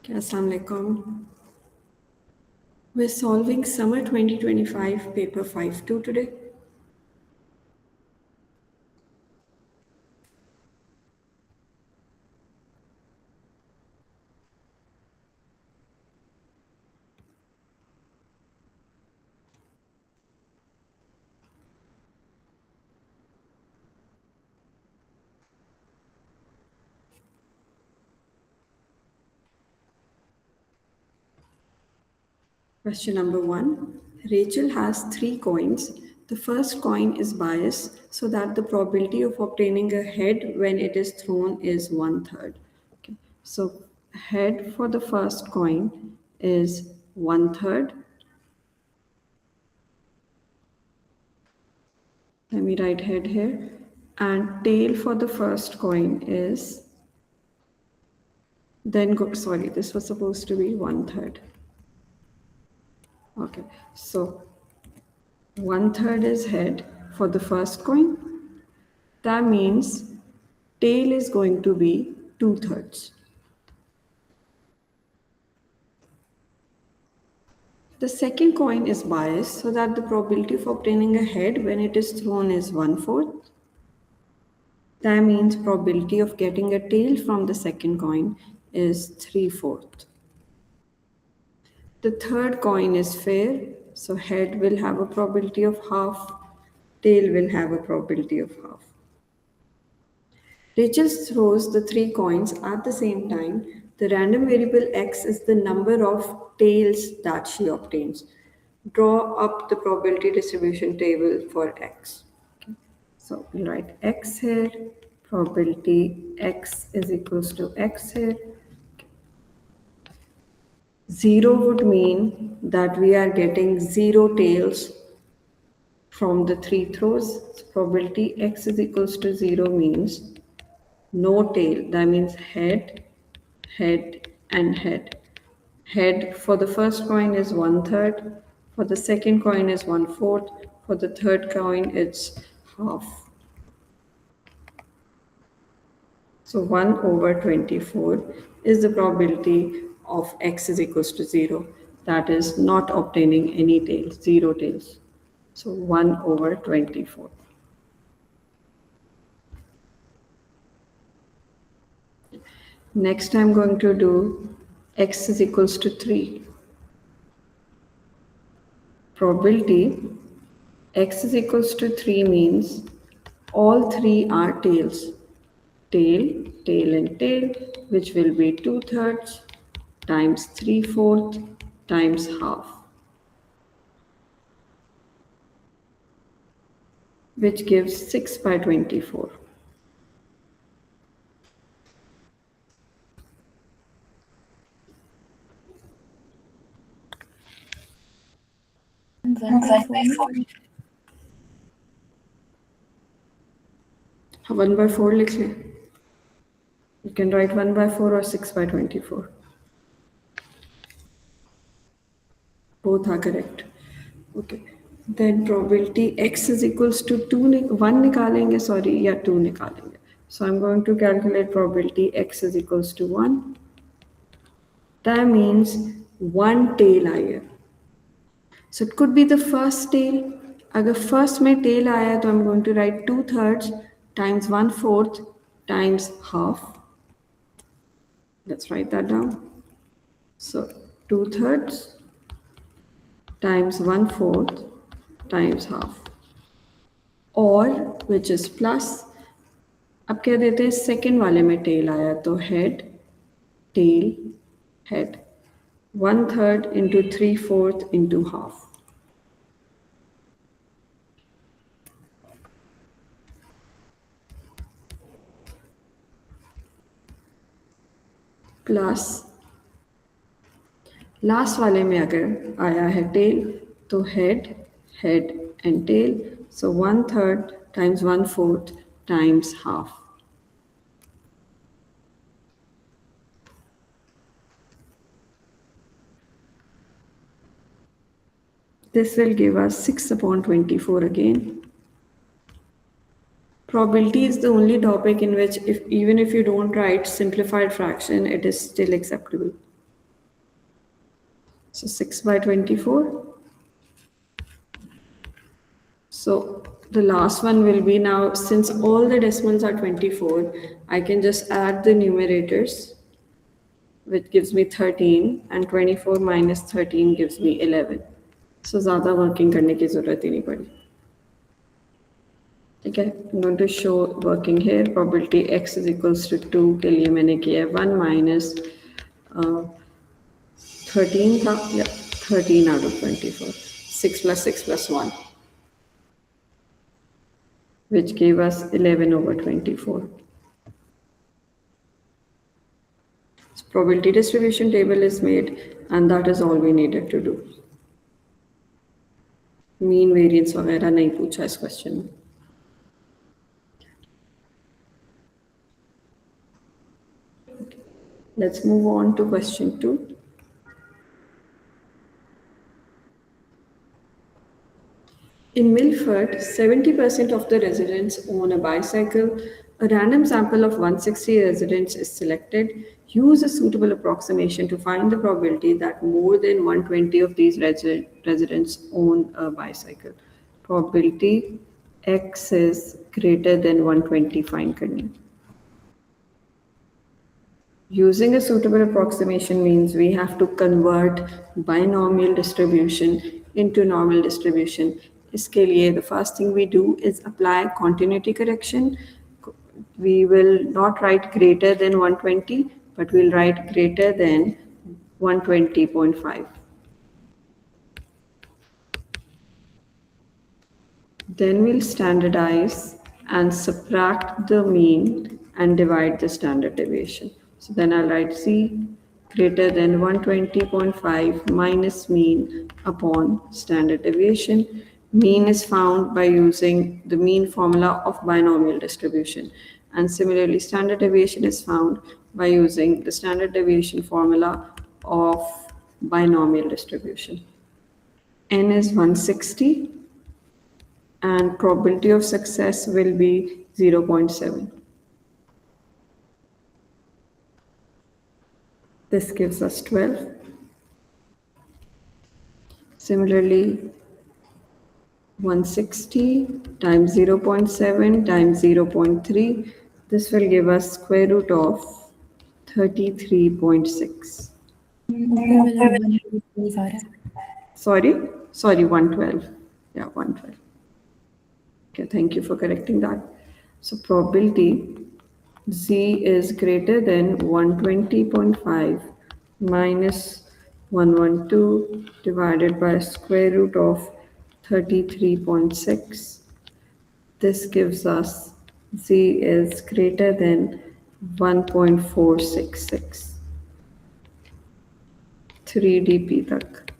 Okay, Assalamualaikum. We're solving summer 2025 paper 5-2 today. Question number 1. Rachel has 3 coins. The first coin is biased so that the probability of obtaining a head when it is thrown is 1/3. Okay. So head for the first coin is 1/3. Let me write head here. And tail for the first coin is sorry, this was supposed to be 1/3. Okay, so 1/3 is head for the first coin. That means tail is going to be 2/3. The second coin is biased so that the probability of obtaining a head when it is thrown is 1/4. That means probability of getting a tail from the second coin is 3/4. The third coin is fair, so head will have a probability of half, tail will have a probability of half. Rachel throws the 3 coins at the same time. The random variable x is the number of tails that she obtains. Draw up the probability distribution table for x. Okay. So we write x here, probability x is equals to x here. 0 would mean that we are getting 0 tails from the 3 throws. So probability x is equals to 0 means no tail. That means head, head, and head. Head for the first coin is 1/3. For the second coin is 1/4. For the third coin, it's half. So 1/24 is the probability of x is equals to 0. That is not obtaining any tails, 0 tails. So 1/24. Next I'm going to do x is equals to 3. Probability x is equals to 3 means all 3 are tails. Tail, tail and tail, which will be 2/3 times 3/4 times half, which gives 6/24. One by four. 1/4 लिख लें. You can write 1/4 or 6/24. Both are correct. Okay. Then probability x is equals to 1 निकालेंगे, sorry, या 2 निकालेंगे. So I'm going to calculate probability x is equals to 1. That means 1 tail आई है. So it could be the first tail. अगर first में tail आया तो I'm going to write 2/3 times 1/4 times half. Let's write that down. So 2/3 times 1/4 times half. Or which is plus. अब कह देते हैं second वाले में tail आया तो head, tail, head. 1/3 into 3/4 into half. Plus last वाले में अगर आया है टेल तो head, head and tail. So 1/3 times 1/4 times half. This will give us 6/24 again. Probability is the only topic in which even if you don't write simplified fraction, it is still acceptable. So 6 by 24. So the last one will be now, since all the decimals are 24, I can just add the numerators, which gives me 13, and 24 minus 13 gives me 11. So ज़्यादा working करने की ज़रूरत ही नहीं पड़ी. ठीक है, I'm going to show working here. Probability x is equals to 2 के लिए मैंने किया 1 minus 13 था, या 13 out of 24, 6 plus 6 plus 1, which gave us 11 over 24. So probability distribution table is made, and that is all we needed to do. Mean variance वगैरह नहीं पूछा इस क्वेश्चन में. Let's move on to question 2. In Milford, 70% of the residents own a bicycle. A random sample of 160 residents is selected. Use a suitable approximation to find the probability that more than 120 of these residents own a bicycle. Probability x is greater than 120 find करनी. Using a suitable approximation means we have to convert binomial distribution into normal distribution. इसके लिए the first thing we do is apply continuity correction. We will not write greater than 120, but we'll write greater than 120.5. Then we'll standardize and subtract the mean and divide the standard deviation. So then I'll write C greater than 120.5 minus mean upon standard deviation. Mean is found by using the mean formula of binomial distribution. And similarly, standard deviation is found by using the standard deviation formula of binomial distribution. N is 160. And probability of success will be 0.7. This gives us 12. Similarly, 160 times 0.7 times 0.3, this will give us square root of 33.6. Sorry, 112. Yeah, 112. Okay, thank you for correcting that. So probability Z is greater than 120.5 minus 112 divided by square root of 33.6. This gives us Z is greater than 1.466. 3 dp तक.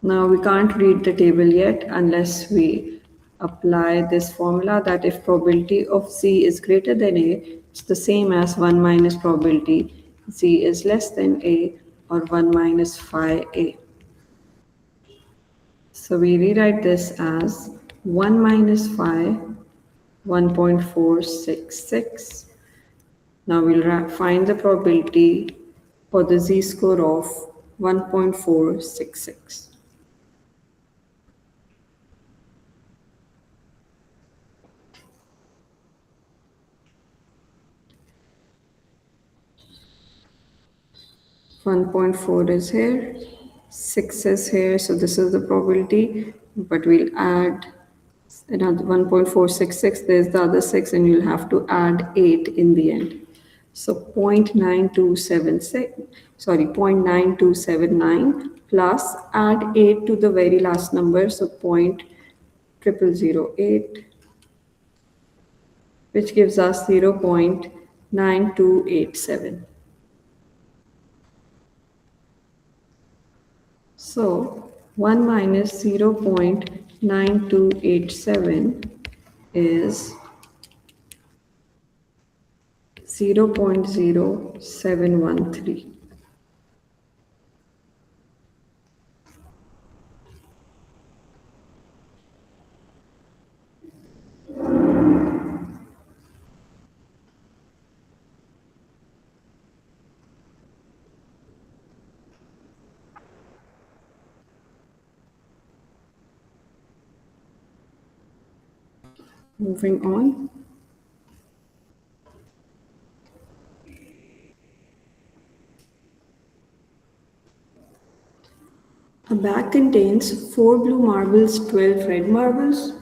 Now we can't read the table yet unless we apply this formula that if probability of Z is greater than A, it's the same as 1 minus probability Z is less than A, or 1 minus phi A. So we rewrite this as 1 minus phi 1.466. Now we'll find the probability for the Z score of 1.466. One 1.4 is here, 6 is here, so this is the probability, but we'll add another 1.466, there's the other 6, and you'll have to add 8 in the end. So 0.9279 plus add 8 to the very last number, so 0.0008, which gives us 0.9287. So 1 minus 0.9287 is 0.0713. Moving on. A bag contains 4 blue marbles, 12 red marbles.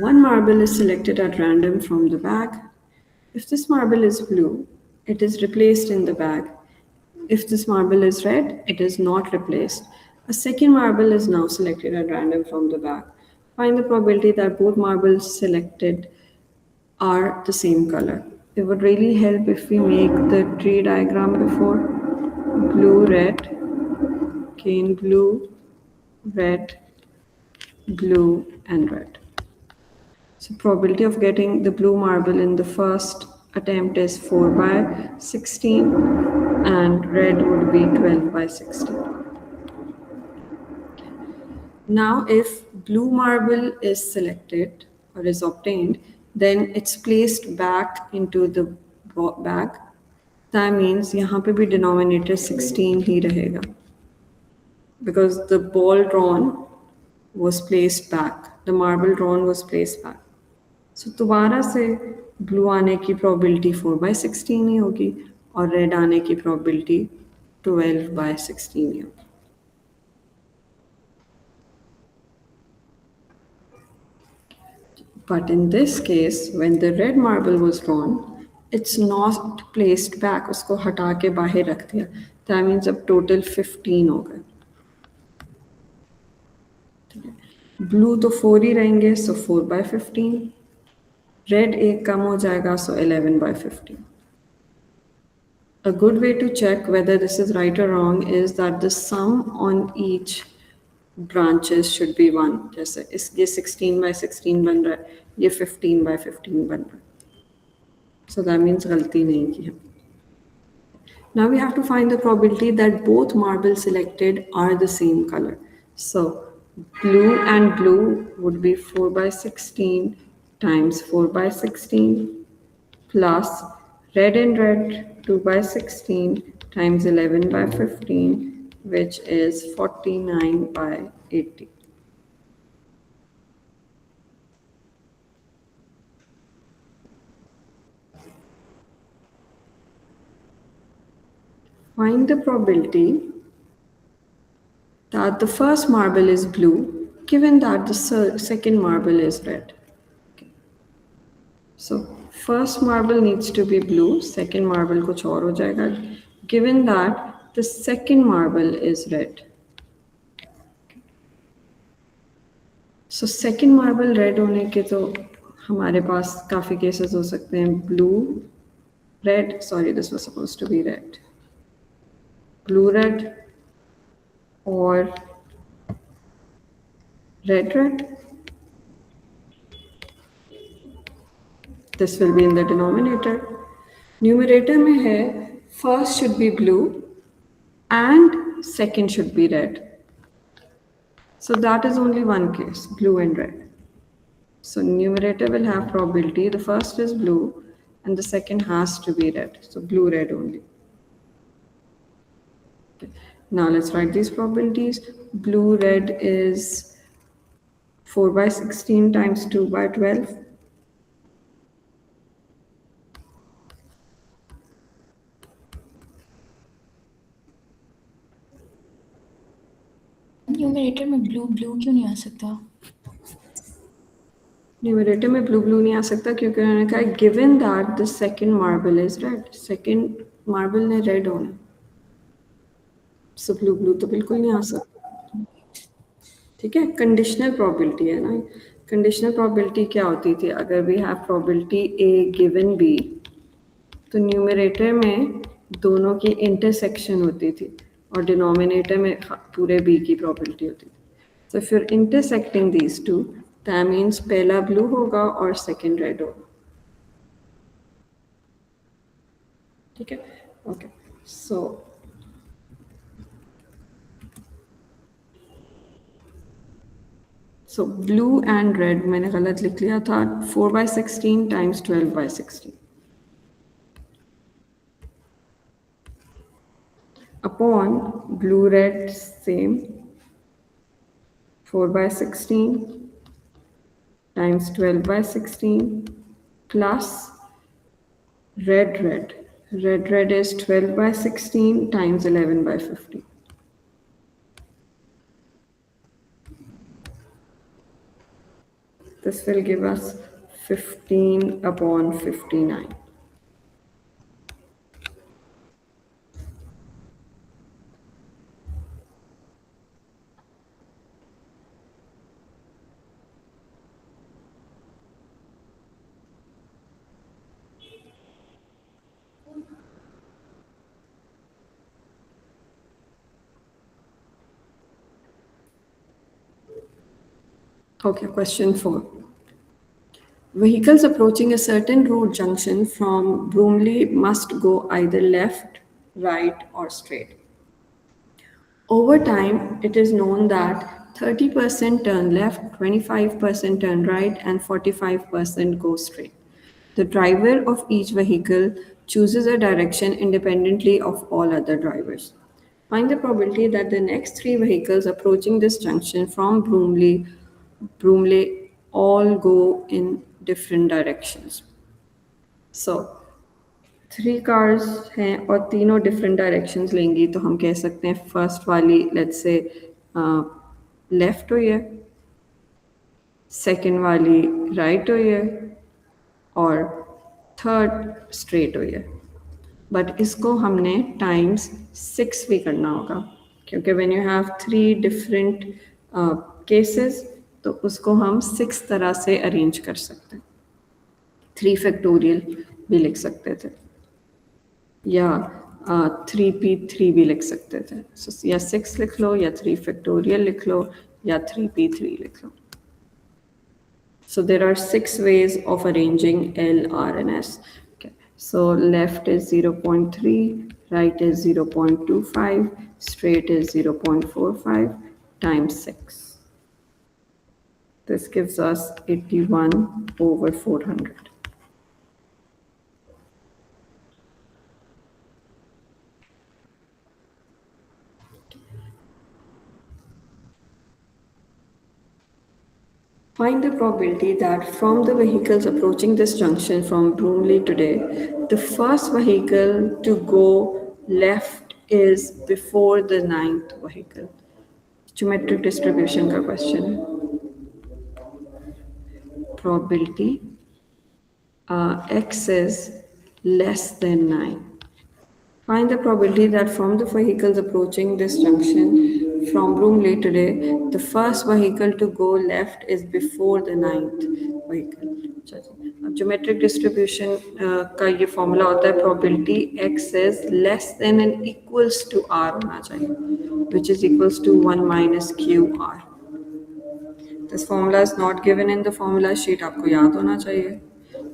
One marble is selected at random from the bag. If this marble is blue, it is replaced in the bag. If this marble is red, it is not replaced. A second marble is now selected at random from the bag. Find the probability that both marbles selected are the same color. It would really help if we make the tree diagram before. Blue, red, cane blue, red, blue, and red. So probability of getting the blue marble in the first attempt is 4 by 16 and red would be 12 by 16. Now if blue marble is selected or is obtained, then it's placed back into the bag. That means यहाँ पे भी denominator 16 ही रहेगा because the ball drawn was placed back, the marble drawn was placed back. So दोबारा से blue आने की probability 4 by 16 ही होगी और red आने की probability 12 by 16 ही होगी. But in this case, when the red marble was drawn, it's not placed back. उसको हटा के बाहर रख दिया. That means अब total 15 हो गए. Blue तो 4 ही रहेंगे, so 4 by 15. Red एक कम हो जाएगा, so 11 by 15. A good way to check whether this is right or wrong is that the sum on each branches should be 1. जैसे ये 16 by 16 बन रहा है, ये 15 by 15 बन रहा है. So that means गलती नहीं की है. Now we have to find the probability that both marbles selected are the same color. So blue and blue would be 4 by 16 times 4 by 16 plus red and red 2 by 16 times 11 by 15, which is 49 by 80. Find the probability that the first marble is blue, given that the second marble is red. Okay. So first marble needs to be blue, second marble कुछ और हो जाएगा, given that the second marble is red. So second marble red होने के तो हमारे पास काफ़ी cases हो सकते हैं. Blue, red, sorry, this was supposed to be red. Blue, red, or red, red. This will be in the denominator. Numerator में है first should be blue and second should be red. So that is only one case, blue and red. So numerator will have probability, the first is blue and the second has to be red. So blue, red only. Okay. Now let's write these probabilities. Blue, red is 4 by 16 times 2 by 12. Numerator में blue क्यों नहीं आ सकता? Numerator में blue नहीं आ सकता क्योंकि उन्होंने कहा given that the second marble is red. Second marble ने रेड होना, सो ब्लू तो बिल्कुल नहीं आ सकता. ठीक है, कंडीशनल प्रोबेबिलिटी है ना. कंडीशनल प्रोबेबिलिटी क्या होती थी? अगर we have probability A given B, तो न्यूमरेटर में दोनों की इंटरसेक्शन होती थी और डिनोमिनेटर में पूरे बी की प्रोबेबिलिटी होती थी. So if you are intersecting these two, that means पहला ब्लू होगा और सेकंड रेड होगा. ठीक है, okay. So blue and red मैंने गलत लिख लिया था. 4 by 16 times 12 by 16 upon blue red same 4 by 16 times 12 by 16 plus red is 12 by 16 times 11 by 50. This will give us 15 upon 59. Okay, question 4. Vehicles approaching a certain road junction from Broomley must go either left, right, or straight. Over time, it is known that 30% turn left, 25% turn right, and 45% go straight. The driver of each vehicle chooses a direction independently of all other drivers. Find the probability that the next three vehicles approaching this junction from Broomley all go in different directions. So, 3 cars हैं और तीनों different directions लेंगी तो हम कह सकते हैं first वाली लेट्स से लेफ्ट हुई है, सेकंड वाली राइट हुई है और थर्ड स्ट्रेट हुई है. बट इसको हमने टाइम्स 6 भी करना होगा क्योंकि when you have 3 different cases तो उसको हम 6 तरह से अरेंज कर सकते हैं. 3 फैक्टोरियल भी लिख सकते थे या 3p3 भी लिख सकते थे. So, या 6 लिख लो या 3 फैक्टोरियल लिख लो या 3p3 लिख लो. So there are 6 ways of arranging L, R, and S. Okay. So left is 0.3, right is 0.25, straight is 0.45 times 6. This gives us 81 over 400. Find the probability that from the vehicles approaching this junction from Broomley today, the first vehicle to go left is before the 9th vehicle. Geometric distribution का question है. Probability x is less than 9. Find the probability that from the vehicles approaching this junction from Broomley today, the first vehicle to go left is before the 9th vehicle. अब geometric distribution का ये formula होता है probability x is less than and equals to r होना चाहिए, which is equals to 1 minus qr. This formula is not given in the formula sheet. आपको याद होना चाहिए.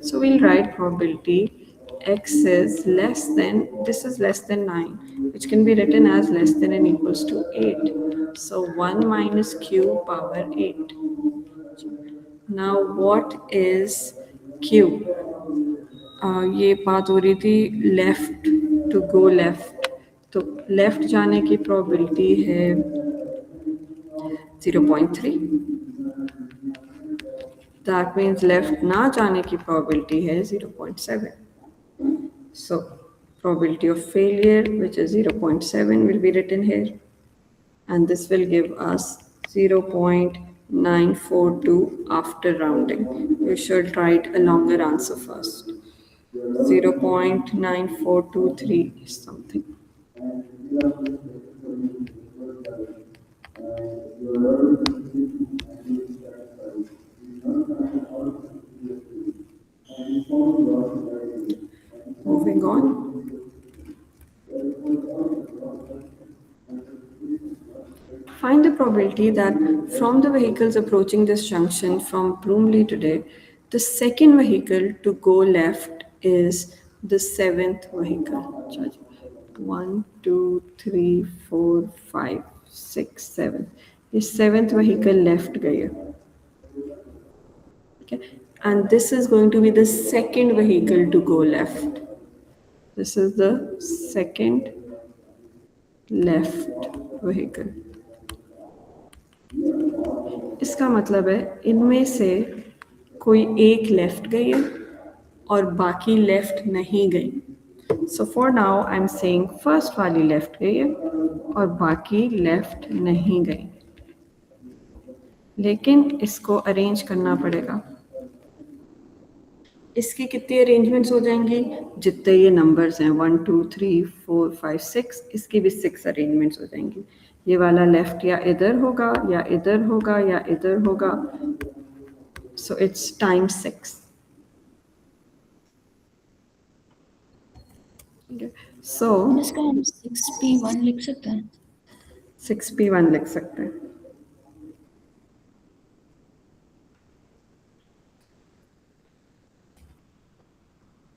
So we'll write probability x is less than, this is less than 9, which can be written as less than and equals to 8. So 1 minus q power 8. Now what is q? ये बात हो रही थी left to go left. तो left जाने की probability है 0.3. That means left ना जाने की probability है 0.7. So probability of failure, which is 0.7, will be written here. And this will give us 0.942 after rounding. You should write a longer answer first. 0.9423 is something. Moving on. Find the probability that from the vehicles approaching this junction from Broomley today, the second vehicle to go left is the 7th vehicle. 1, 2, 3, 4, 5, 6, 7. The 7th vehicle left gaya. Okay. And this is going to be the second vehicle to go left. This is the second left vehicle. इसका मतलब है इनमें से कोई एक left गई है और बाकी लेफ्ट नहीं गई। So for now I am saying first वाली लेफ्ट गई है और बाकी लेफ्ट नहीं गई, लेकिन इसको अरेंज करना पड़ेगा। इसकी कितनी अरेंजमेंट्स हो जाएंगी? जितने ये नंबर्स हैं 1 2 3 4 5 6, इसकी भी 6 अरेंजमेंट्स हो जाएंगी। ये वाला लेफ्ट या इधर होगा या इधर होगा या इधर होगा, सो इट्स टाइम 6। सो इसका हम 6p1 लिख सकते हैं। 6p1 लिख सकते हैं।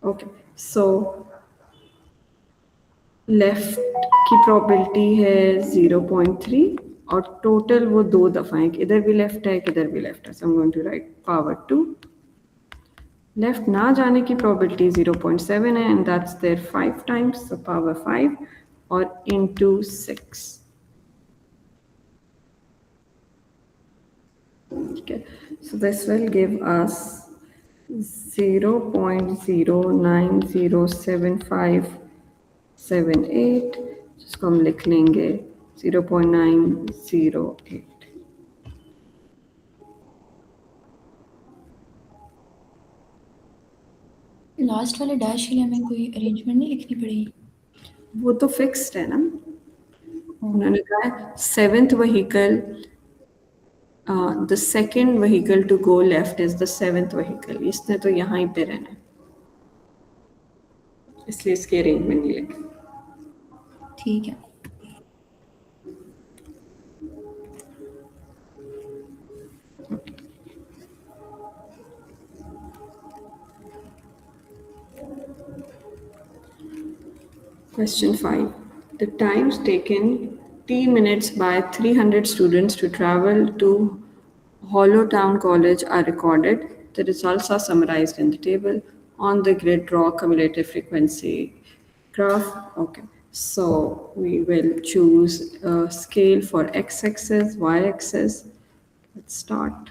ओके, सो लेफ्ट की प्रोबेबिलिटी है 0.3 और टोटल वो 2 दफ़ा है, इधर भी लेफ्ट है इधर भी लेफ्ट है, so I am going to write power 2। Left ना जाने की प्रोबेबिलिटी 0.7 है and that's there 5 times, so power 5 और into 6। Okay, so this will give us 0.0907578, जिसको हम लिख लेंगे 0.908। लास्ट वाले डैश के लिए हमें कोई अरेंजमेंट नहीं लिखनी पड़ेगी? वो तो फिक्स्ड है ना, उन्होंने कहा है 7th vehicle, the second vehicle to go left is the 7th vehicle, इसने तो यहाँ ही पे रहना है, इसलिए इसकी अरेंजमेंट नहीं लिखी। ठीक है। Question 5. The times taken T minutes by 300 students to travel to Hollow Town College are recorded. The results are summarized in the table. On the grid, draw cumulative frequency graph. Okay, so we will choose a scale for x-axis, y-axis. Let's start.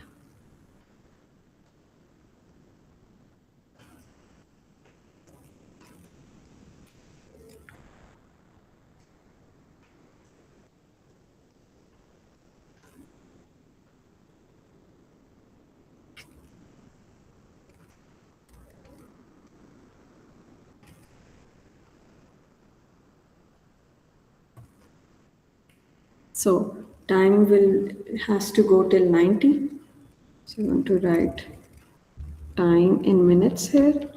So time has to go till 90. So I'm going to write time in minutes here.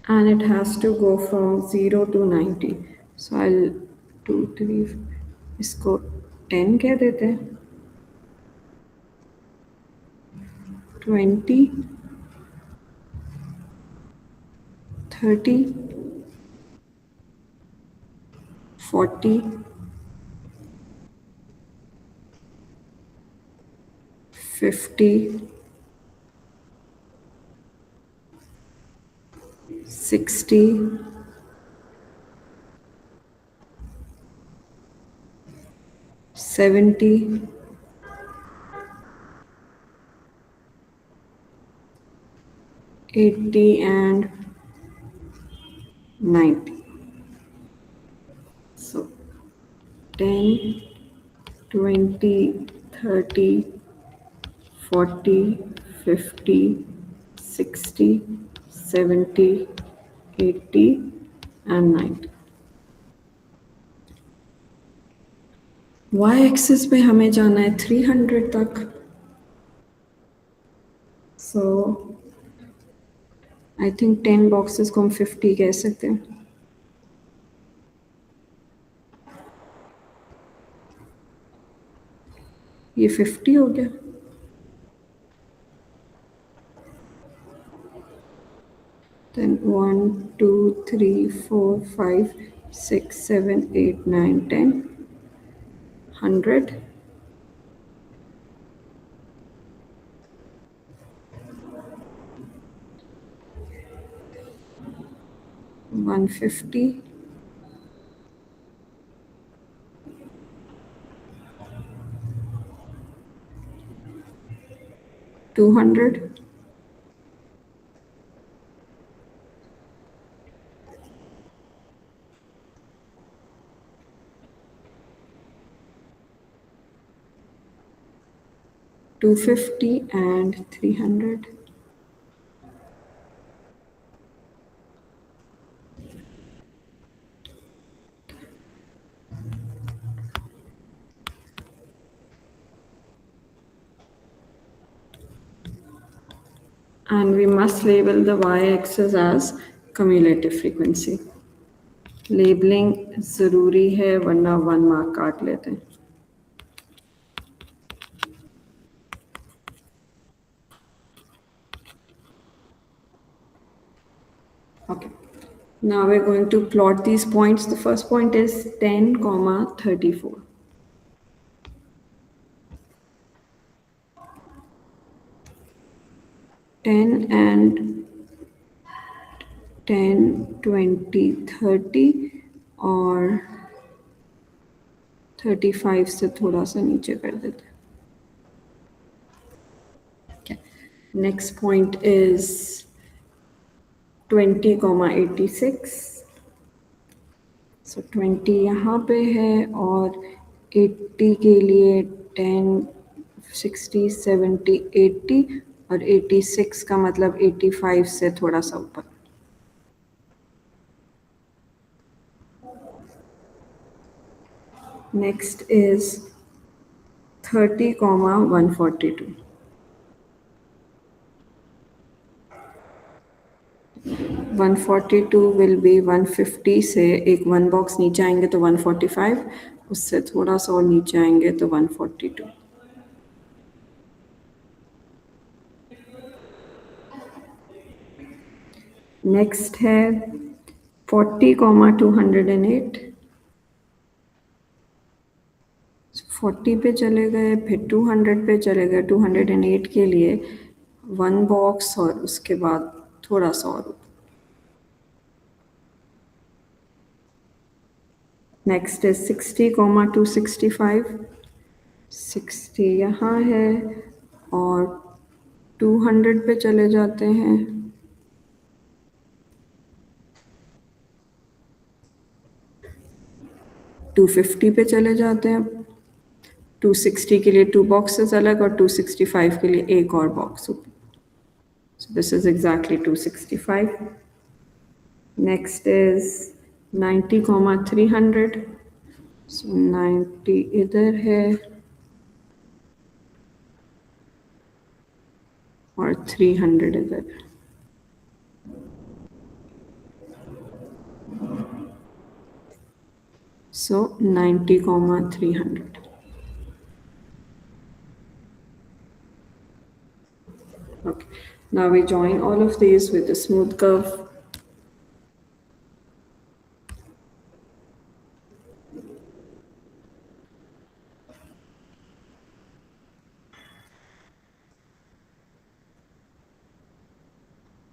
And it has to go from 0 to 90. So I'll 2, 3, इसको 10 कह देते हैं, 20, 30, 40, 50, 60, 70, 80 and 90. So 10, 20, 30, 40, 50, 60, 70, 80 and 90. Y axis पे हमें जाना है 300 तक, सो I think 10 boxes को हम 50 कह सकते हैं। ये 50 हो गया। Then 1, 2, 3, 4, 5, 6, 7, 8, 9, 10, 100, 150, 200, 200, $250 and $300. And we must label the y-axis as cumulative frequency. Labelling ज़रूरी है वरना 1 मार्क काट लेते हैं. Okay. Now we're going to plot these points. The first point is 10, 34. 10 and 10, 20, 30 और 35 से थोड़ा सा नीचे कर देते हैं. Okay. Next point is 20, 86. So 20 यहाँ पे है और 80 के लिए 10, 60, 70, 80 और 86 का मतलब 85 से थोड़ा सा ऊपर. Next is 30, 142. 142 will be 150 से एक 1 बॉक्स नीचे आएंगे तो 145, उससे थोड़ा सा और नीचे आएंगे तो 142. नेक्स्ट है 40, 208. 40 पे चले गए, फिर 200 पे चले गए. 208 के लिए 1 बॉक्स और उसके बाद थोड़ा सा और. नेक्स्ट है 60, 265. 60 यहाँ है और 200 पे चले जाते हैं. 250 पे चले जाते हैं. 260 के लिए 2 बॉक्सेस अलग और 265 के लिए एक और box. So this is exactly 265. Next is 90, 300. So 90 इधर है और 300 इधर. So 90, 300. Okay. Now we join all of these with a smooth curve.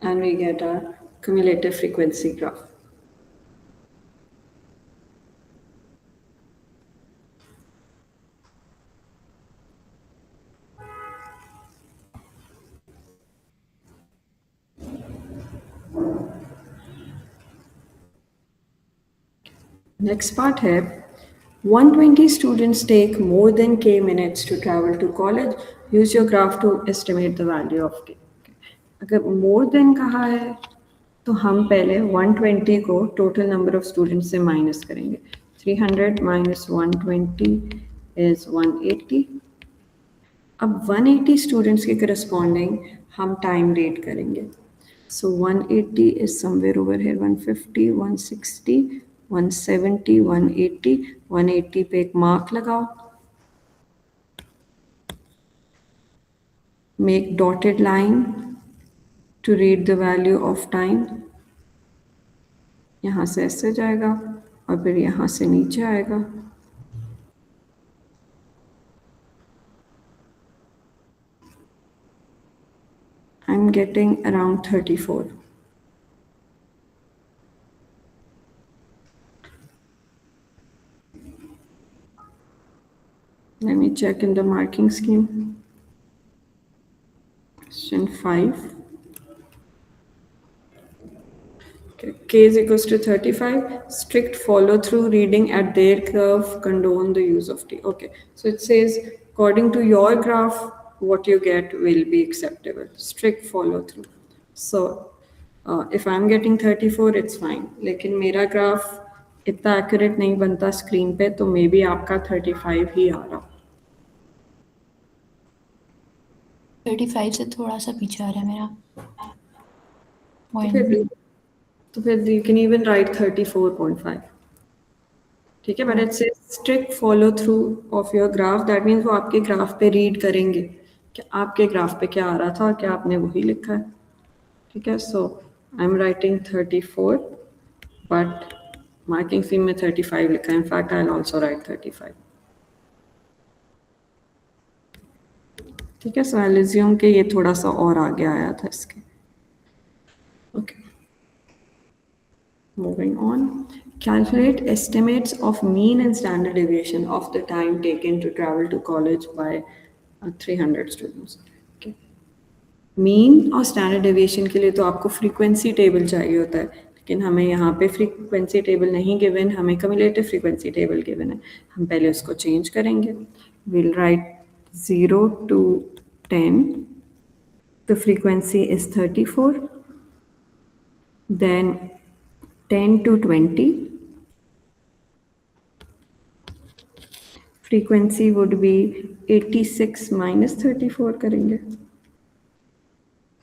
And we get a cumulative frequency graph. Next part है 120 students take more than k minutes to travel to college. Use your graph to estimate the value of k. अगर more than कहा है तो हम पहले 120 को total number of students से minus करेंगे. 300 minus 120 is 180. अब 180 students के corresponding हम time rate करेंगे. So 180 is somewhere over here. 150, 160, 170, 180. 180 पे एक mark लगाओ. Make dotted line to read the value of time. यहाँ से ऐसे जाएगा और फिर यहाँ से नीचे आएगा. I'm getting around 34. Let me check in the marking scheme. Question 5. Okay. K is equals to 35. Strict follow through reading at their curve condone the use of T. Okay. So it says according to your graph, what you get will be acceptable. Strict follow through. So if I'm getting 34, it's fine. लेकिन मेरा graph इतना accurate नहीं बनता screen पे, तो may be आपका 35 ही आ रहा. 35 से थोड़ा सा पीछे आ रहा है मेरा तो फिर you can even write 34.5. ठीक है, बट इट से strict follow through of your graph. That means वो आपके ग्राफ पे रीड करेंगे कि आपके ग्राफ पे क्या आ रहा था और क्या आपने वही लिखा है. ठीक है, so I am writing 34, but marking scheme में 35 लिखा है. In fact I will also write 35. ठीक है, सो आई विल अज्यूम कि ये थोड़ा सा और आगे आया था इसके. Okay, moving on. Calculate estimates of mean and standard deviation of the time taken to travel to college by 300 students. Okay. Mean और स्टैंडर्ड डेविएशन के लिए तो आपको फ्रीक्वेंसी टेबल चाहिए होता है, लेकिन हमें यहाँ पे फ्रीक्वेंसी टेबल नहीं गिवन, हमें कम्युलेटिव फ्रीक्वेंसी टेबल गिवन है. हम पहले उसको चेंज करेंगे. Will write 0 to 10. The frequency is 34. Then 10 to 20. Frequency would be 86 minus 34 करेंगे,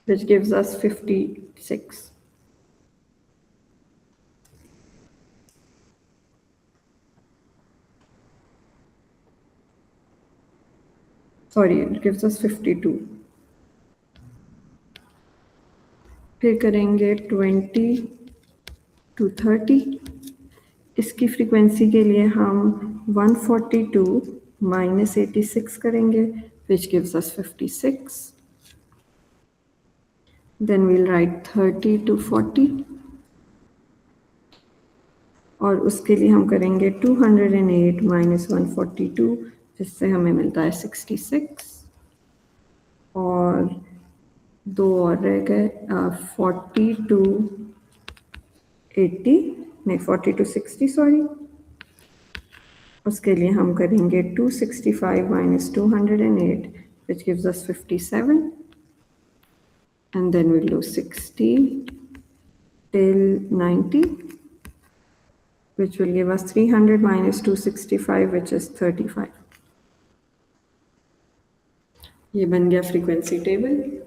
which gives us 56. Sorry, it gives us 52. फिर करेंगे 20 to 30. इसकी फ्रीक्वेंसी के लिए हम 142 minus 86 करेंगे, which gives us 56. Then we'll write 30 to 40. और उसके लिए हम करेंगे 208 minus 142, जिससे हमें मिलता है 66. और दो और रह गए, 40 to 80, नहीं 40 to 60 सॉरी. उसके लिए हम करेंगे 265 minus 208, which gives us 57. And then we'll do 60 till 90, which will give us 300 minus 265, which is 35. ये बन गया फ्रीक्वेंसी टेबल.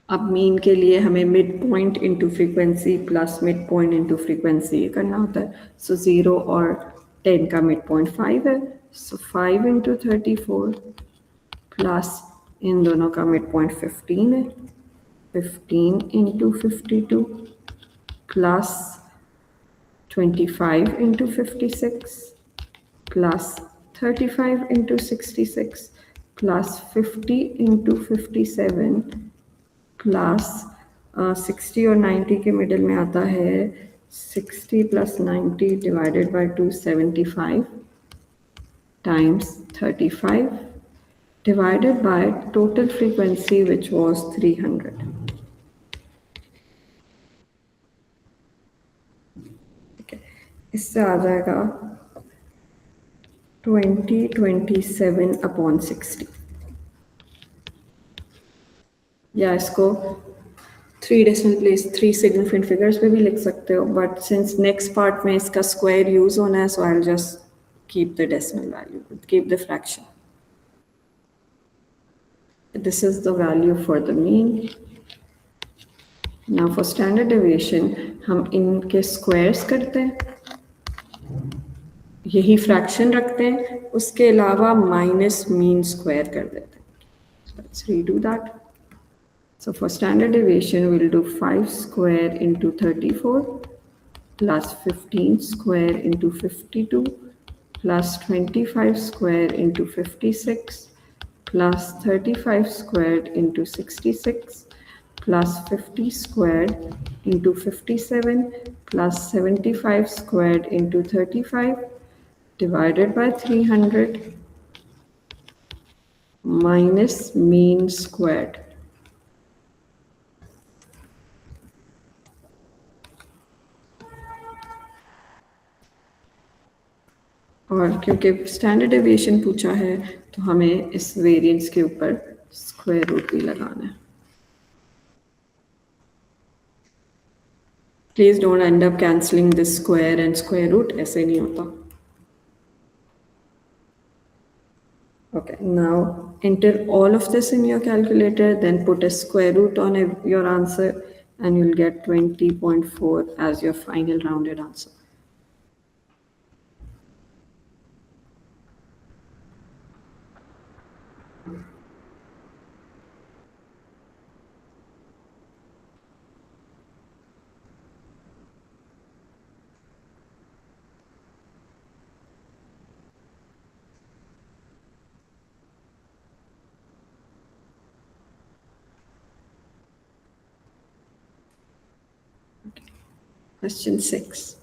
अब मीन के लिए हमें mid point into frequency plus mid point into frequency ये करना होता है. सो 0 और 10 का मिड पॉइंट 5 है, सो 5 इंटू 34 प्लस इन दोनों का मिड पॉइंट 15 है, 15 into 52 plus 25 into 56 plus 35 into 66 plus 50 into 57 plus 60 और 90 के मिडिल में आता है 60 plus 90 divided by 275 times 35 divided by total frequency which was 300. इससे आ जाएगा 2027/60. या इसको 3 डेसिमल प्लेस 3 सिग्निफिकेंट फिगर्स पे भी लिख सकते हो, बट सिंस नेक्स्ट पार्ट में इसका स्क्वायर यूज होना है, so I will just keep the decimal value, keep the fraction. This is the value for the mean. Now for standard deviation हम इनके स्क्वायर्स करते हैं, यही फ्रैक्शन रखते हैं, उसके अलावा माइनस मीन स्क्वायर कर देते हैं. Let's redo that. So for standard deviation, we'll do 5 square into 34 plus 15 square into 52 plus 25 square into 56 plus 35 squared into 66 plus 50 squared into 57 plus 75 squared into 35 divided by 300, minus mean squared. और क्योंकि standard deviation पूछा है तो हमें इस variance के ऊपर square root भी लगाना है. Please don't end up cancelling this square and square root, ऐसे नहीं होता. Okay, now enter all of this in your calculator, then put a square root on your answer, and you'll get 20.4 as your final rounded answer. Question 6.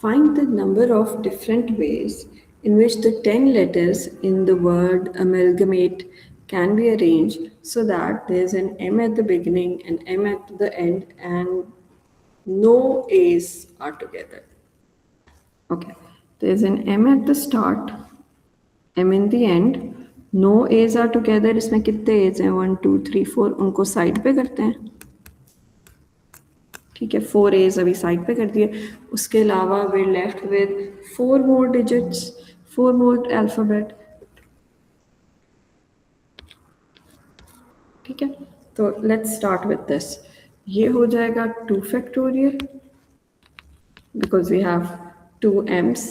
Find the number of different ways in which the 10 letters in the word amalgamate can be arranged so that there's an M at the beginning and M at the end and no A's are together. Okay, there's an M at the start, M in the end, no A's are together. इसमें कितने A's हैं? 1 2 3 4. उनको side पे करते हैं. ठीक है, 4 A's अभी साइड पे कर दिए. उसके अलावा we're left with 4 more digits, 4 more alphabet. ठीक है, तो let's start with this. ये हो जाएगा 2 factorial because we have 2 M's.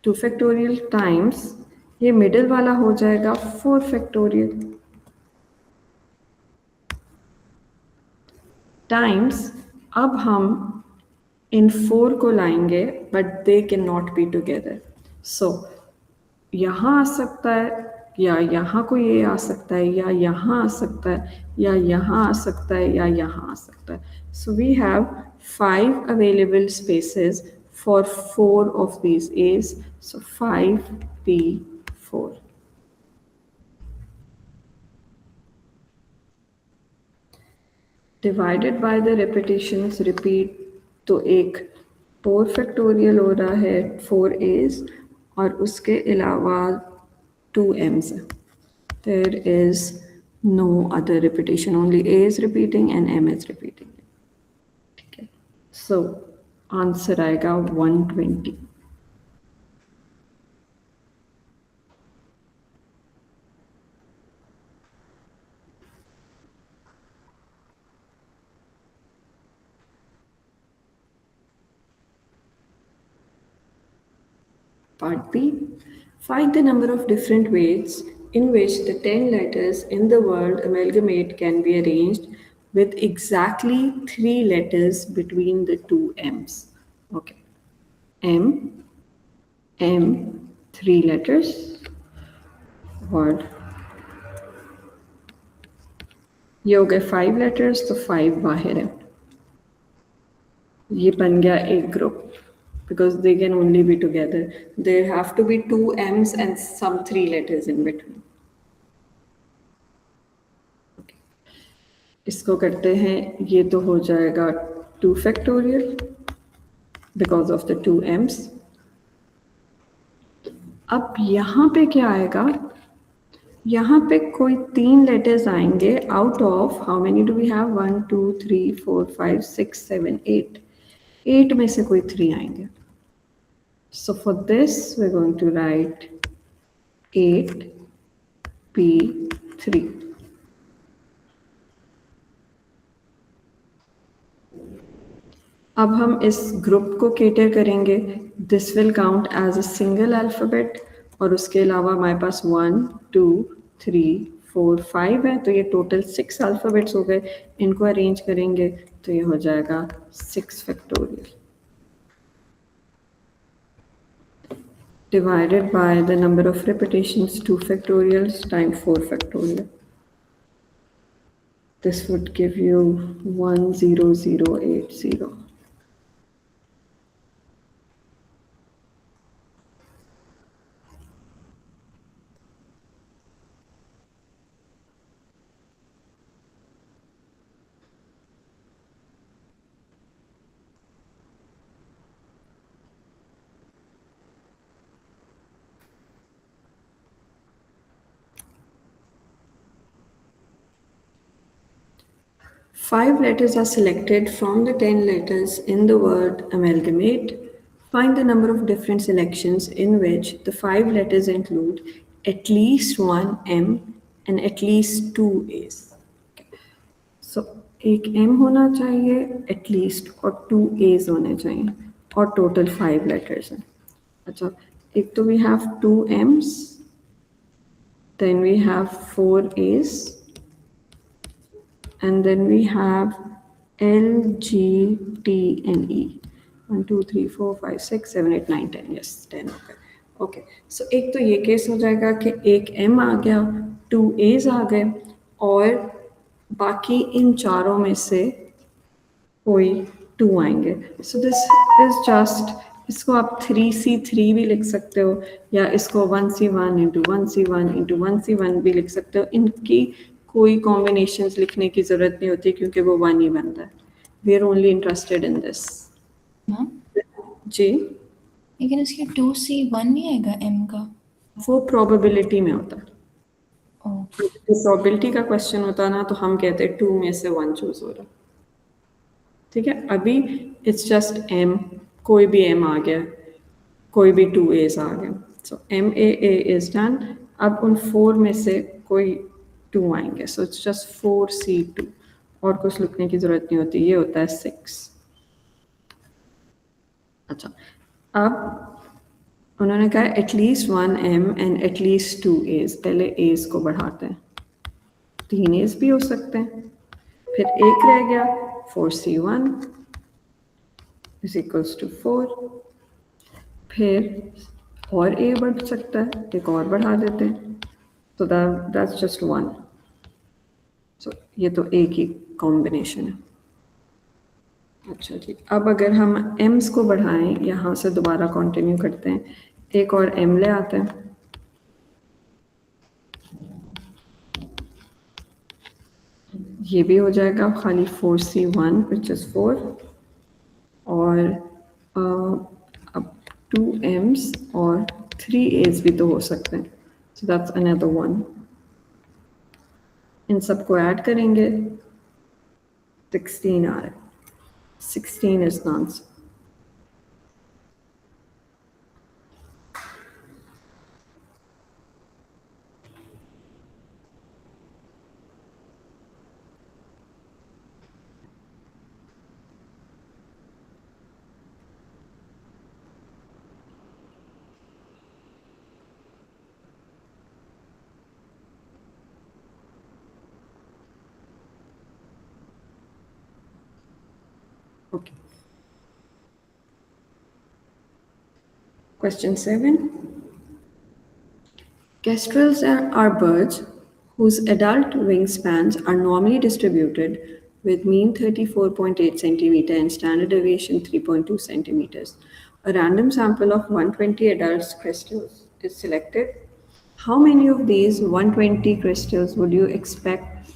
2 factorial times ये मिडिल वाला हो जाएगा 4 factorial times. अब हम इन 4 को लाएंगे but they can not be together. So यहाँ आ सकता है, या यहाँ को ये आ सकता है, या यहाँ आ सकता है, या यहाँ आ सकता है, या यहाँ आ सकता है. So we have 5 available spaces for 4 of these A's. So 5P4. Divided by the repetitions, repeat, तो एक 4 फैक्टोरियल हो रहा है 4 A's और उसके अलावा 2 M's. There is no other repetition, only A is repeating and M is repeating. ठीक है, सो आंसर आएगा 120. Part B. Find the number of different ways in which the 10 letters in the word amalgamate can be arranged with exactly 3 letters between the 2 M's. Okay. M, 3 letters. Word. ये हो गए 5 letters, तो 5 बाहर है. ये बन गया एक group. Because they can only be together. There have to be 2 M's and some 3 letters in between. Okay. इसको करते हैं, ये तो हो जाएगा 2 factorial because of the 2 M's. अब यहाँ पे क्या आएगा? यहाँ पे कोई 3 letters आएंगे out of how many do we have? 1 2 3 4 5 6 7 8. 8 में से कोई 3 आएंगे. So for this, we're going to write 8P3. अब हम इस ग्रुप को केटर करेंगे. This will count as a single alphabet और उसके अलावा हमारे पास 1 2 3 4 5 है, तो ये टोटल 6 अल्फ़ाबेट्स हो गए. इनको अरेंज करेंगे तो ये हो जाएगा 6 factorial divided by the number of repetitions 2 factorials times 4 factorial. This would give you 10080. 5 letters are selected from the 10 letters in the word amalgamate. Find the number of different selections in which the 5 letters include at least one M and at least 2 A's. So एक M होना चाहिए at least और 2 A's होने चाहिए और total 5 letters हैं. अच्छा, एक तो we have 2 M's, then we have 4 A's, and then we have L, G, T, and E. 1, 2, 3, 4, 5, 6, 7, 8, 9, 10. Yes, 10 okay. Okay so एक तो ये केस हो जाएगा कि एक M आ गया, 2 A's आ गए और बाकी इन चारों में से कोई 2 आएंगे. सो दिस इज जस्ट, इसको आप 3C3 भी लिख सकते हो या इसको 1C1 into 1C1 into 1C1 भी लिख सकते हो. इनकी कोई कॉम्बिनेशंस लिखने की ज़रूरत नहीं होती क्योंकि वो 1 ही बनता है. We are only interested in this. जी, लेकिन उसकी 2C1 नहीं आएगा M का. वो प्रोबेबिलिटी में होता है. ओके. प्रोबेबिलिटी का क्वेश्चन होता है ना तो हम कहते हैं 2 में से 1 चूज हो रहा. ठीक है, अभी इट्स जस्ट M, कोई भी M आ गया, कोई भी 2 A's आ गए. सो MAA इज डन. अब उन 4 में से कोई 2 आएंगे. सो इट्स जस्ट 4C2 और कुछ लिखने की जरूरत नहीं होती. ये होता है 6. अच्छा, अब उन्होंने कहा at least 1 M and at least 2 A's. पहले A's को बढ़ाते हैं. 3 A's भी हो सकते हैं. फिर एक रह गया 4C1 is equals to 4. फिर और A बढ़ सकता है, एक और बढ़ा देते हैं. तो that's just 1. So ये तो एक ही कॉम्बिनेशन है. अच्छा जी, अब अगर हम M's को बढ़ाएं, यहाँ से दोबारा कंटिन्यू करते हैं. एक और M ले आते हैं. ये भी हो जाएगा खाली 4C1 which is 4 और अब 2 M's और 3 A's भी तो हो सकते हैं. So that's another 1. इन सबको ऐड करेंगे 16 आ रहा है. 16 is the answer. Okay. Question 7. Kestrels are birds whose adult wingspans are normally distributed with mean 34.8 centimeter and standard deviation 3.2 centimeters. A random sample of 120 adult kestrels is selected. How many of these 120 kestrels would you expect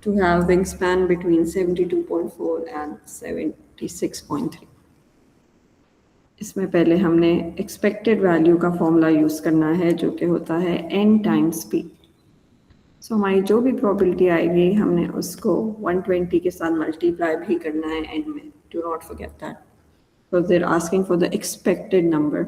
to have wingspan between 72.4 and 76.3? इसमें पहले हमने expected value का formula use करना है जो कि होता है n टाइम्स p. सो हमारी जो भी प्रोबेबिलिटी आएगी हमने उसको 120 के साथ मल्टीप्लाई भी करना है n में. Do not forget that because they are asking for the expected number.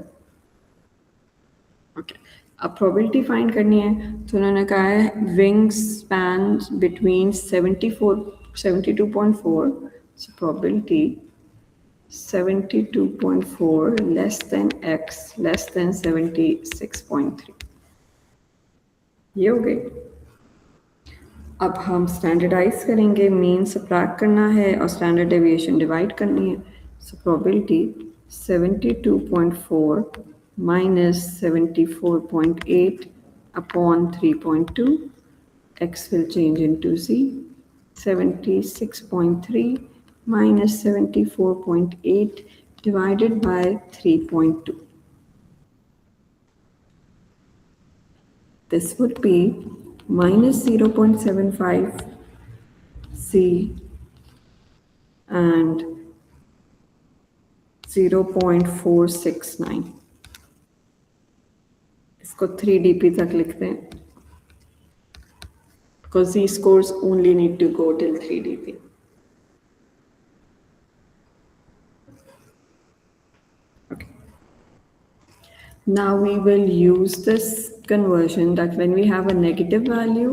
Okay, अब प्रोबेबिलिटी फाइंड करनी है तो उन्होंने कहा है wingspan between 72.4. So probability 72.4 less than x less than 76.3. ये हो गई. अब हम स्टैंडर्डाइज करेंगे. मीन सबट्रैक्ट करना है और स्टैंडर्ड डेविएशन डिवाइड करनी है. सो probability 72.4 minus 74.8 upon 3.2. X will change into z. 76.3 minus 74.8 divided by 3.2. This would be minus 0.75 C and 0.469. इसको 3dp तक लिखते हैं because these scores only need to go till 3dp. Now we will use this conversion that when we have a negative value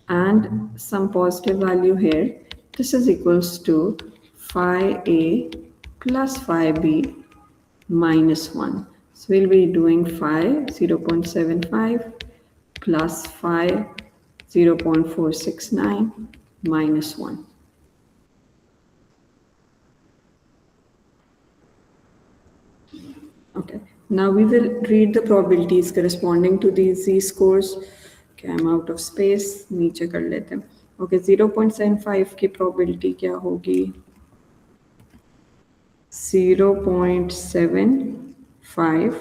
and some positive value here, this is equals to phi A plus phi B minus 1. So we'll be doing phi 0.75 plus phi 0.469 minus 1. Okay, now we will read the probabilities corresponding to these z-scores. Okay, I'm out of space, नीचे कर लेते हैं. Okay, 0.75 की probability क्या होगी? 0.75.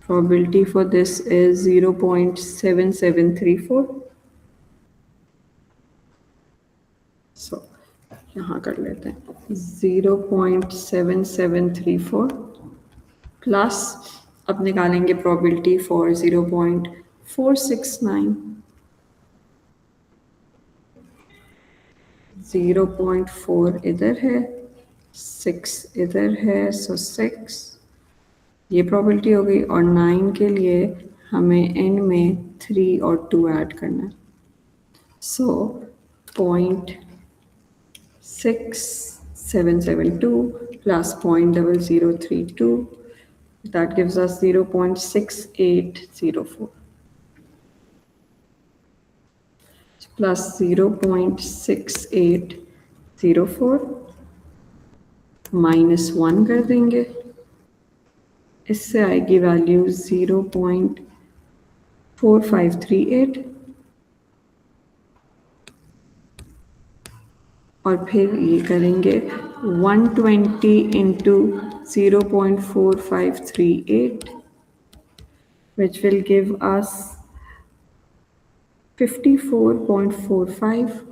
Probability for this is 0.7734. So, यहाँ कर लेते हैं 0.7734 प्लस अब निकालेंगे प्रोबेबिलिटी फॉर 0.469. 0.4 इधर है, 6 इधर है, सो 6 ये प्रोबेबिलिटी हो गई. और 9 के लिए हमें एंड में 3 और 2 ऐड करना है. सो 0.6772 plus 0.0032, that gives us 0.6804 plus 0.6804 minus 1 कर देंगे. इससे आएगी वैल्यू 0.4538 और फिर ये करेंगे 120 into 0.4538, which will give us 54.45.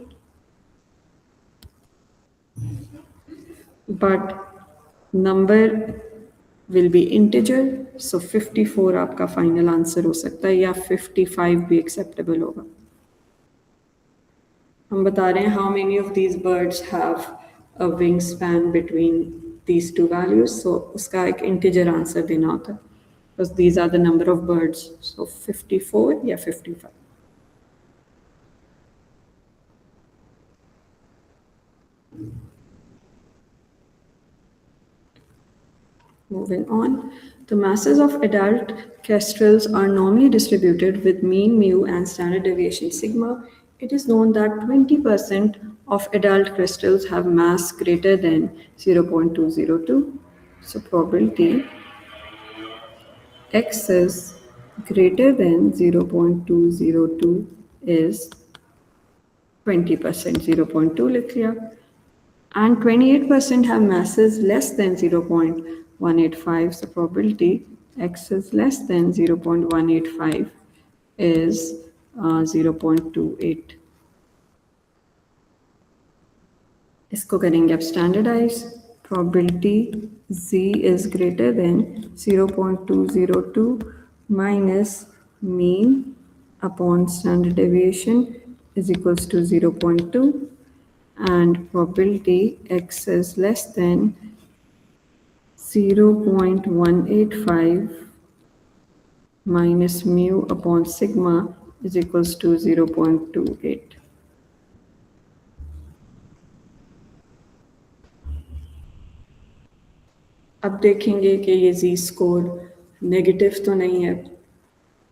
But number will be integer, so 54 आपका final answer हो सकता है या 55 भी acceptable होगा. हम बता रहे हैं how many of these birds have a wingspan between these two values, so उसका एक integer answer देना होता है because these are the number of birds, so 54 या 55. Moving on, the masses of adult kestrels are normally distributed with mean mu and standard deviation sigma. It is known that 20% of adult crystals have mass greater than 0.202. So probability X is greater than 0.202 is 20%, 0.2 लिख लिया. And 28% have masses less than 0.185. So probability X is less than 0.185 is 0.28. इसको करेंगे अब standardize. Probability Z is greater than 0.202 minus mean upon standard deviation is equals to 0.2. And probability X is less than 0.185 minus mu upon sigma is equals to 0.28. अब देखेंगे कि ये z score negative तो नहीं है,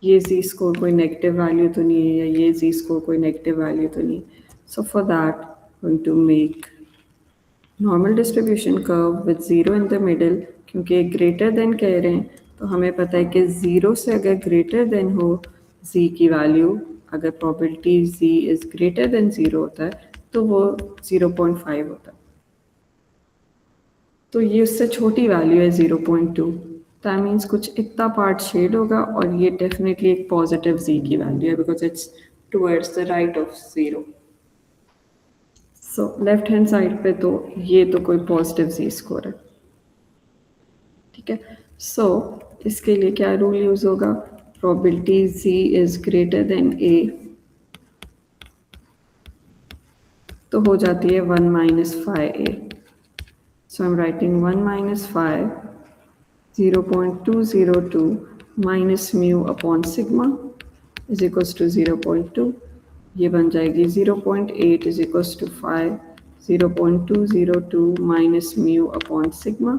ये z स्कोर कोई negative value तो नहीं है, या ये z स्कोर कोई नेगेटिव वैल्यू तो नहीं. So for that, going to make normal distribution curve with 0 in the middle. क्योंकि greater than कह रहे हैं तो हमें पता है कि 0 से अगर greater than हो z की वैल्यू, अगर probability z is greater than 0 होता है तो वो 0.5 होता है. तो ये उससे छोटी वैल्यू है 0.2. दैट मीन्स कुछ इतना पार्ट शेड होगा और ये डेफिनेटली एक पॉजिटिव z की वैल्यू है because it's towards the right of 0. So left hand side पे तो ये तो कोई पॉजिटिव z स्कोर है. ठीक है, सो इसके लिए क्या रूल यूज होगा? Probability z is greater than a तो हो जाती है 1 minus phi a. So I'm writing 1 minus phi 0.202 minus mu upon sigma is equals to 0.2, ये बन जाएगी 0.8 is equals to 5, 0.202 minus mu upon sigma.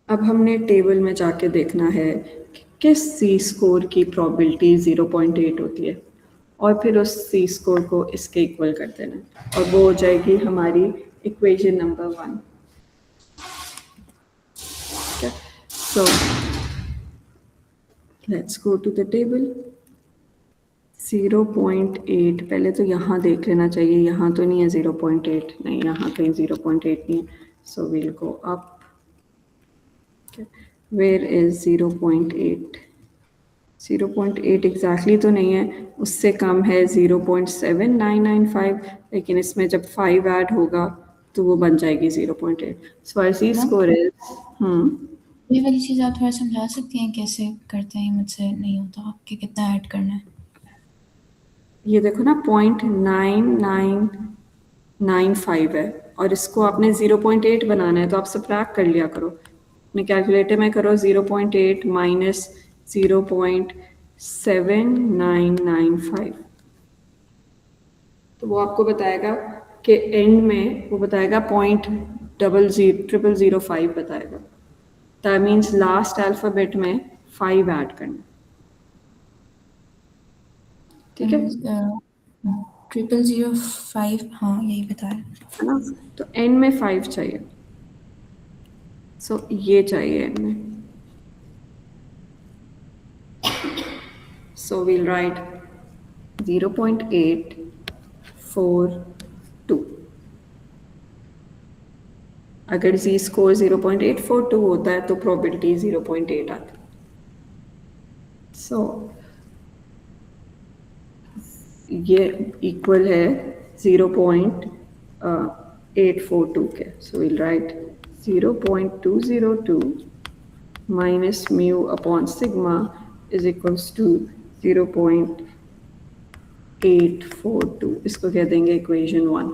अब हमने टेबल में जाके देखना है कि किस सी स्कोर की प्रोबेबिलिटी 0.8 होती है और फिर उस सी स्कोर को इसके इक्वल कर देना है और वो हो जाएगी हमारी equation number 1। So let's go to the table. 0.8 पहले तो यहाँ देख लेना चाहिए, यहाँ तो नहीं है 0.8, नहीं यहाँ कहीं 0.8 नहीं है, so we'll go up. Okay. Where is 0.8? 0.8 exactly तो नहीं है, उससे कम है 0.7995, लेकिन इसमें जब 5 ऐड होगा तो वो बन जाएगी 0.8. So our C score is ये वाली चीज़ आप थोड़ा समझा सकती हैं कैसे करते हैं? मुझसे नहीं होता कि कितना ऐड करना है। ये देखो ना 0.9995 है और इसको आपने 0.8 बनाना है, तो आप सबट्रैक्ट कर लिया करो अपने कैलकुलेटर में, करो 0.8 माइनस 0.7995, तो वो आपको बताएगा कि एंड में वो बताएगा 0.00005 बताएगा। दैट मीन्स लास्ट अल्फाबेट में 5 ऐड करना, ठीक है? 0005, हाँ यही बताया है ना, तो एंड में 5 चाहिए, सो ये चाहिए एंड में, सो वील राइट 0.842। अगर जी स्कोर 0.842 होता है तो प्रोबेबिलिटी 0.8 आती। सो ये इक्वल है 0.842 के, so will write 0.202 minus mu upon sigma is equals to 0.842, इसको कह देंगे इक्वेशन 1।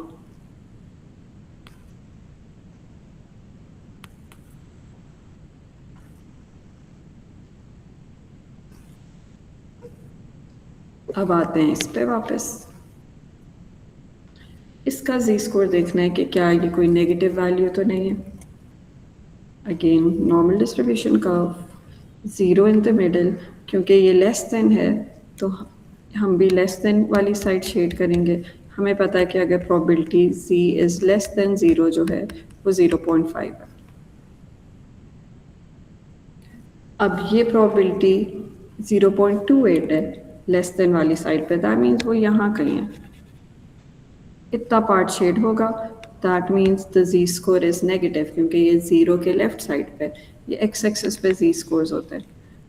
अब आते हैं इस पे वापस, इसका जी स्कोर देखना है कि क्या ये कोई नेगेटिव वैल्यू तो नहीं है। अगेन नॉर्मल डिस्ट्रीब्यूशन का 0 इन द मिडल, क्योंकि ये लेस देन है तो हम भी लेस देन वाली साइड शेड करेंगे। हमें पता है कि अगर probability z is less then 0 जो है वो 0.5 है। अब ये प्रोबेबिलिटी 0.28 है लेस देन वाली साइड पे, दैट मीन्स वो यहाँ कहीं है, इतना पार्ट शेड होगा, that means the Z score is negative, क्योंकि ये 0 के लेफ्ट साइड पे, ये एक्स एक्सिस पे जी स्कोर्स होते हैं,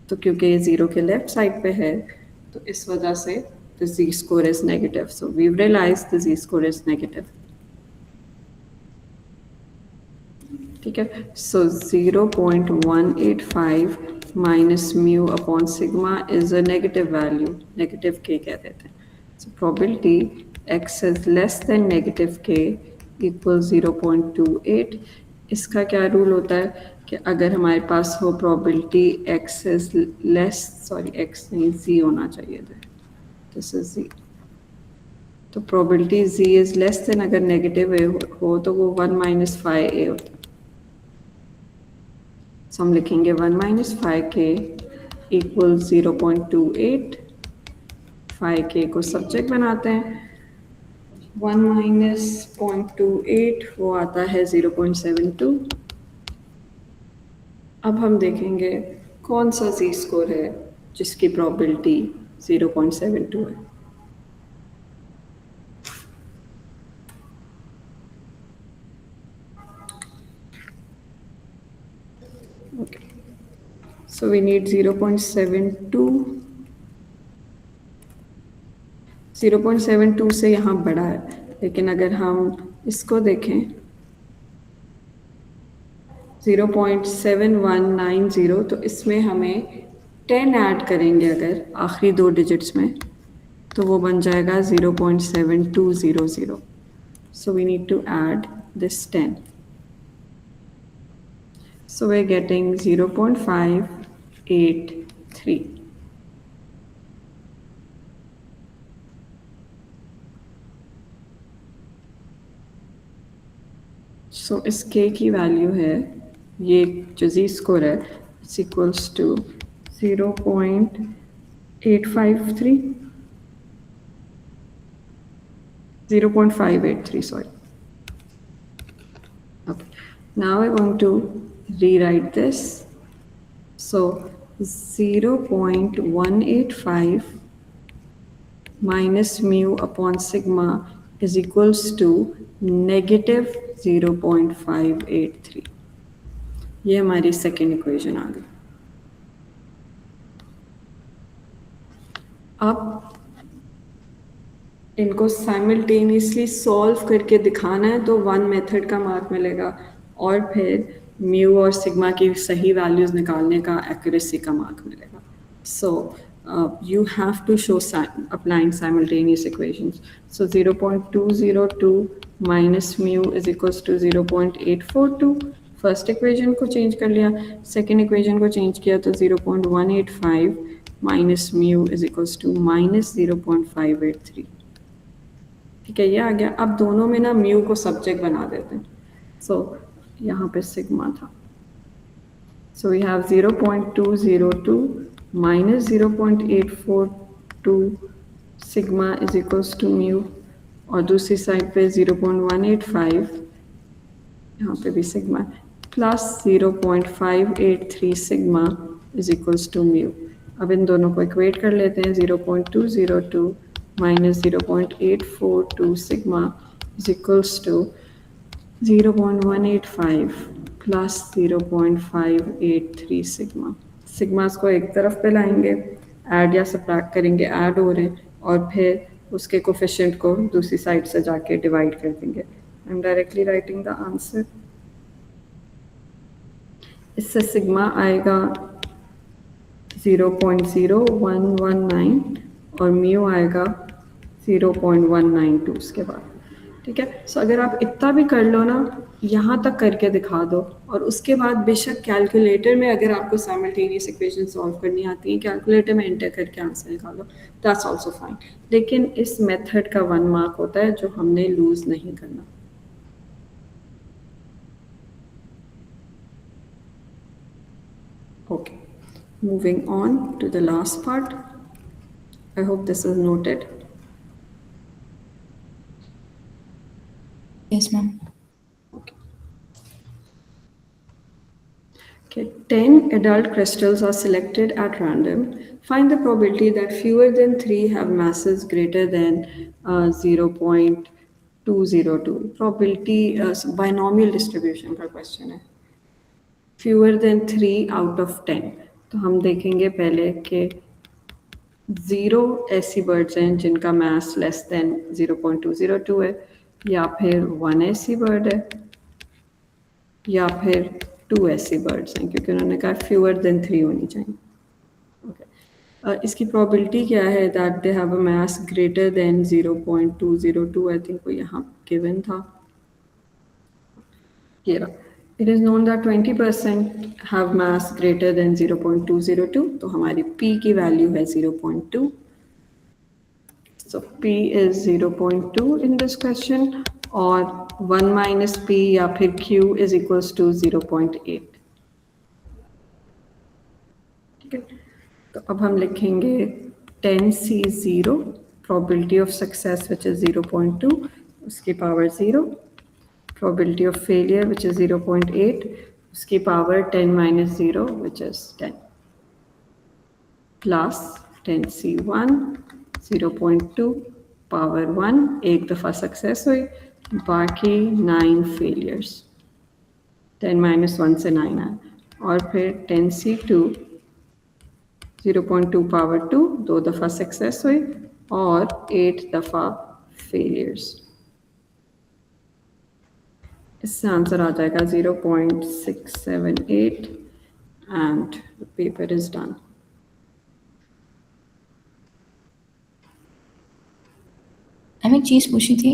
तो क्योंकि ये 0 के लेफ्ट साइड पे है तो इस वजह से the Z score is negative, so we realise the Z score is negative, ठीक है। So 0.185 minus mu upon sigma is a negative value, negative के कह देते हैं। So probability x is less than negative k equal 0.28। इसका क्या rule होता है कि अगर हमारे पास हो probability x is less, sorry x नहीं z होना चाहिए था, दिस इज z, तो probability z is less then अगर नेगेटिव हो तो वो 1 माइनस 5a होता है। So हम लिखेंगे 1 माइनस 5k इक्वल 0.28, 5k को सब्जेक्ट बनाते हैं, 1 माइनस 0.28 वो आता है 0.72। अब हम देखेंगे कौन सा जी स्कोर है जिसकी प्रोबेबिलिटी 0.72 है। Okay. So we need 0.72, 0.72 से यहाँ बड़ा है, लेकिन अगर हम इसको देखें 0.7190, तो इसमें हमें 10 ऐड करेंगे अगर आखिरी 2 डिजिट्स में, तो वो बन जाएगा 0.7200। So we need to add this 10. So we're getting 0.583. So इस k की वैल्यू है, ये जो z स्कोर है, it's equals to 0.853, 0.583, sorry. Okay. Now we're going to rewrite this. So 0.185 minus mu upon sigma is equals to negative 0.583. ये हमारी second equation आ गई. अब इनको साइमल्टेनियसली सॉल्व करके दिखाना है तो वन मेथड का मार्क मिलेगा और फिर म्यू और सिग्मा की सही वैल्यूज निकालने का एक्यूरेसी का मार्क मिलेगा. सो you have to show applying simultaneous equations. So 0.202 minus mu is equals to 0.842. First equation को चेंज कर लिया, सेकेंड इक्वेशन को चेंज किया तो 0.185 minus mu is equals to minus 0.583. ठीक है, ये आ गया. अब दोनों में ना म्यू को सब्जेक्ट बना देते हैं. सो यहाँ पे सिग्मा था. So we have 0.202 minus 0.842 sigma is equals to mu और दूसरी साइड पे 0.185 यहाँ पे भी sigma plus 0.583 sigma is equals to mu. अब इन दोनों को इक्वेट कर लेते हैं. 0.202 minus 0.842 sigma is equals to 0.185 plus 0.583 sigma. सिग्मास को एक तरफ पे लाएंगे, ऐड या सब्ट्रैक्ट करेंगे, ऐड हो रहे हैं, और फिर उसके कोफिशिएंट को दूसरी साइड से जाके डिवाइड कर देंगे. I am directly writing the answer. इससे सिग्मा आएगा 0.0119 और म्यू आएगा 0.192 उसके बाद. ठीक है, सो अगर आप इतना भी कर लो ना, यहाँ तक करके दिखा दो, और उसके बाद बेशक कैलकुलेटर में अगर आपको साइमल्टेनियस इक्वेशन सॉल्व करनी आती है, कैलकुलेटर में एंटर करके आंसर निकालो, दैट्स आल्सो फाइन. लेकिन इस मेथड का 1 मार्क होता है जो हमने लूज नहीं करना. Okay, moving on to the last part. I hope this is noted. Yes, ma'am. Okay, 10 adult crystals are selected at random. Find the probability that fewer than 3 have masses greater than 0.202. Probability binomial distribution का question है. Fewer than 3 out of 10. तो हम देखेंगे पहले कि 0 ऐसी birds हैं जिनका mass less than 0.202 है, या फिर 1 ऐसी बर्ड है, या फिर 2 ऐसी बर्ड्स हैं, क्योंकि उन्होंने कहा फ्यूअर देन 3 होनी चाहिए. ओके, इसकी प्रोबेबिलिटी क्या है that they have a mass greater than 0.202. I think वो यहाँ गिवन था. ये रहा. It is known that 20% have mass greater than 0.202. तो हमारी p की वैल्यू है 0.2. So p is 0.2 in this question, और 1 minus p या फिर q is equals to 0.8. ठीक है, तो अब हम लिखेंगे 10C0 probability of success which is 0.2 उसकी power 0, probability of failure which is 0.8 उसकी power 10 minus 0 which is 10 plus 10C1 0.2 power 1 एक दफ़ा सक्सेस हुई, बाकी 9 फेलियर्स. 10 minus 1 से 9 आया, और फिर 10C2 0.2 पावर 2 दो दफ़ा सक्सेस हुई और 8 दफ़ा फेलियर्स. इससे आंसर आ जाएगा 0.678 and the paper is done. हमें एक चीज़ पूछी थी.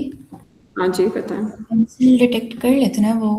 हाँ जी, बताएं. पेंसिल डिटेक्ट कर लेते ना वो